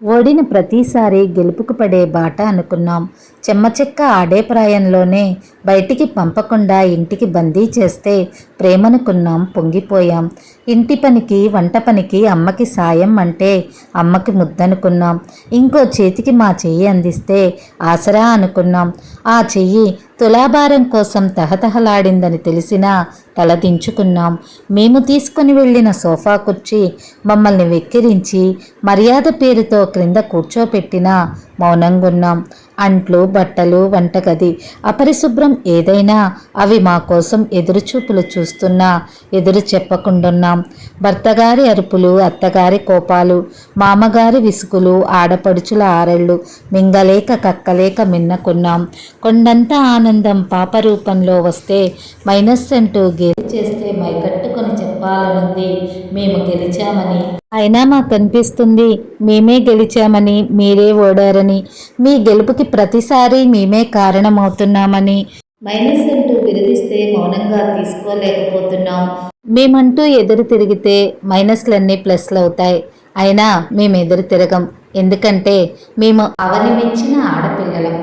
ఓడిన ప్రతిసారి గెలుపుకు పడే బాట అనుకున్నాం. చెమ్మచెక్క ఆడే ప్రాయంలోనే బయటికి పంపకుండా ఇంటికి బందీ చేస్తే ప్రేమనుకున్నాం, పొంగిపోయాం. ఇంటి పనికి వంట పనికి అమ్మకి సాయం అంటే అమ్మకి ముద్దనుకున్నాం. ఇంకో చేతికి మా చెయ్యి అందిస్తే ఆసరా అనుకున్నాం. ఆ చెయ్యి తులాభారం కోసం తహతహలాడిందని తెలిసినా తలదించుకున్నాం. మేము తీసుకుని వెళ్ళిన సోఫా కుర్చీ మమ్మల్ని వెక్కిరించి మర్యాద పేరుతో క్రింద కూర్చోపెట్టినా మౌనంగున్నాం. అంట్లు, బట్టలు, వంటగది అపరిశుభ్రం ఏదైనా అవి మా కోసం ఎదురుచూపులు చూస్తున్నా ఎదురు చెప్పకుండున్నాం. భర్తగారి అరుపులు, అత్తగారి కోపాలు, మామగారి విసుగులు, ఆడపడుచుల ఆరళ్ళు మింగలేక కక్కలేక మిన్నకున్నాం. కొండంత ఆనందం పాప రూపంలో వస్తే మైనస్ అంటూ గేలి చేస్తే మైకట్టుకొని చెప్పాలనుంది మేము గెలిచామని. అయినా మాకనిపిస్తుంది మేమే గెలిచామని, మీరే ఓడారని. మీ గెలుపుకి ప్రతిసారి మేమే కారణమవుతున్నామని. మైనస్ అంటూ విరదిస్తే మౌనంగా తీసుకోలేకపోతున్నాం. మేమంటూ ఎదురు తిరిగితే మైనస్లన్నీ ప్లస్లు అవుతాయి. అయినా మేము ఎదురు తిరగం. ఎందుకంటే మేము అవని మెచ్చిన ఆడపిల్లలం.